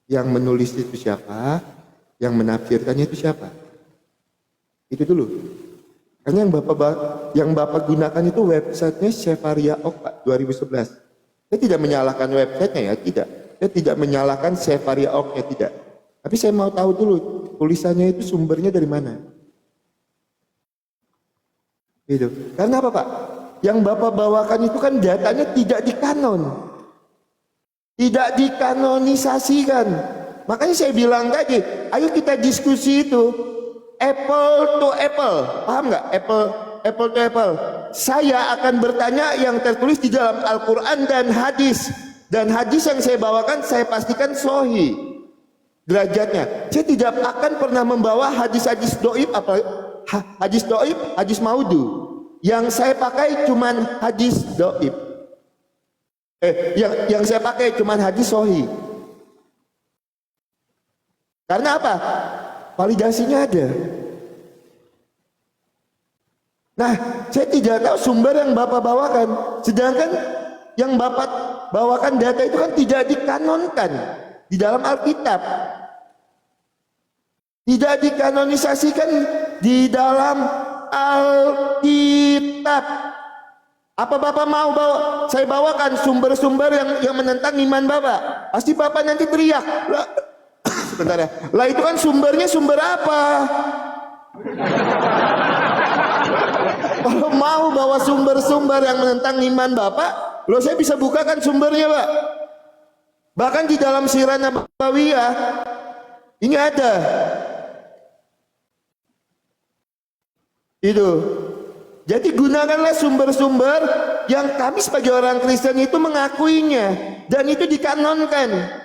Yang menulis itu siapa? Yang menafsirkannya itu siapa? Itu dulu. Karena yang Bapak gunakan itu websitenya Sefaria Ok, Pak, 2011. Saya tidak menyalahkan websitenya ya, tidak. Saya tidak menyalahkan Sefaria Ok, ya tidak. Tapi saya mau tahu dulu, tulisannya itu sumbernya dari mana? Gitu. Karena apa, Pak? Yang Bapak bawakan itu kan datanya tidak dikanon. Tidak dikanonisasikan. Makanya saya bilang tadi, ayo kita diskusi itu apple to apple, paham nggak? Apple to apple. Saya akan bertanya yang tertulis di dalam Al-Quran dan hadis. Dan hadis yang saya bawakan saya pastikan sahih derajatnya. Saya tidak akan pernah membawa hadis-hadis doib, hadis doib, hadis maudu. Yang saya pakai cuman hadis doib. Yang saya pakai cuman hadis sahih. Karena apa? Validasinya ada. Nah, saya tidak tahu sumber yang Bapak bawakan. Sedangkan yang Bapak bawakan data itu kan tidak dikanonkan di dalam Alkitab. Tidak dikanonisasikan di dalam Alkitab. Apa Bapak mau saya bawakan sumber-sumber yang menentang iman Bapak? Pasti Bapak nanti teriak. Sebentar ya. Lah itu kan sumbernya sumber apa? Kalau mau bawa sumber-sumber yang menentang iman Bapak, loh saya bisa bukakan sumbernya, Pak. Bahkan di dalam Sirah Nabawiyah ini ada. Itu. Jadi gunakanlah sumber-sumber yang kami sebagai orang Kristen itu mengakuinya dan itu dikanonkan.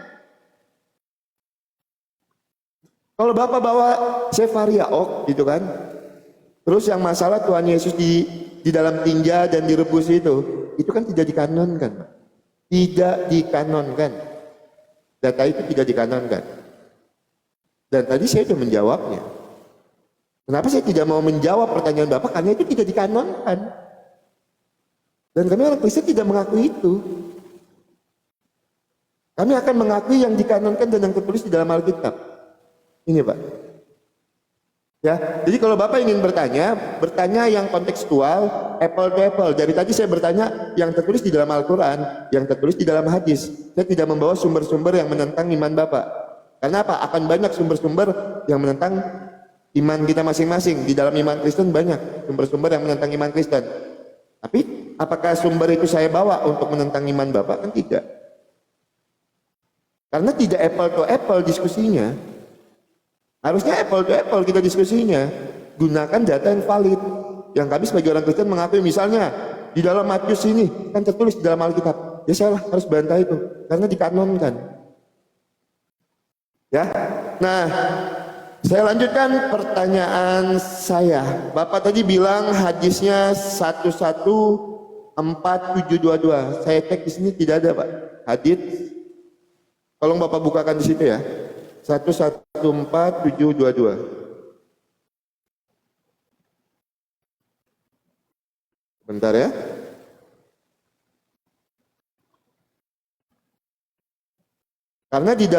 Kalau Bapak bawa Sefaria Ok gitu kan, terus yang masalah Tuhan Yesus di dalam tinja dan direbus itu kan tidak dikanonkan, tidak dikanonkan. Data itu tidak dikanonkan. Dan tadi saya sudah menjawabnya. Kenapa saya tidak mau menjawab pertanyaan Bapak? Karena itu tidak dikanonkan. Dan kami orang Kristen tidak mengakui itu. Kami akan mengakui yang dikanonkan dan yang tertulis di dalam Alkitab. Ini Pak. Ya, jadi kalau Bapak ingin bertanya yang kontekstual, apple to apple. Dari tadi saya bertanya yang tertulis di dalam Al-Quran, yang tertulis di dalam hadis. Saya tidak membawa sumber-sumber yang menentang iman Bapak. Karena apa? Akan banyak sumber-sumber yang menentang iman kita masing-masing. Di dalam iman Kristen banyak sumber-sumber yang menentang iman Kristen. Tapi apakah sumber itu saya bawa untuk menentang iman Bapak? Kan tidak. Karena tidak apple to apple diskusinya. Harusnya apple to apple kita diskusinya. Gunakan data yang valid. Yang kami sebagai orang Kristen mengakui, misalnya di dalam Matius ini kan tertulis di dalam Alkitab. Ya saya harus bantah itu karena dikanonkan. Ya. Nah, saya lanjutkan pertanyaan saya. Bapak tadi bilang hadisnya 11472. Saya cek di sini tidak ada, Pak. Hadis. Tolong Bapak bukakan di situ ya. 11472. Bentar ya. Karena di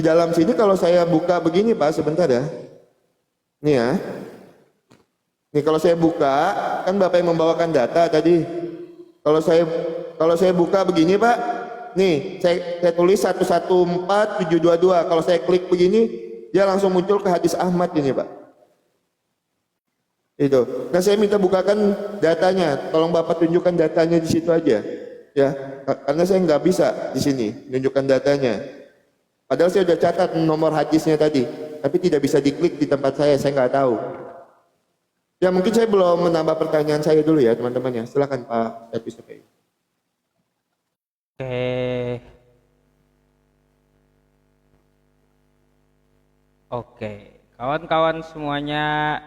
dalam sini kalau saya buka begini Pak, sebentar ya. Nih ya. Nih kalau saya buka, kan Bapak yang membawakan data tadi. Kalau saya buka begini Pak, nih saya tulis 11472. Kalau saya klik begini, dia langsung muncul ke hadis Ahmad ini Pak. Itu. Nah saya minta bukakan datanya. Tolong Bapak tunjukkan datanya di situ aja. Ya, karena saya nggak bisa di sini menunjukkan datanya. Padahal saya sudah catat nomor hadisnya tadi, tapi tidak bisa diklik di tempat saya nggak tahu. Ya mungkin saya belum menambah pertanyaan saya dulu ya teman-teman ya. Silakan Pak Episode. Oke, kawan-kawan semuanya,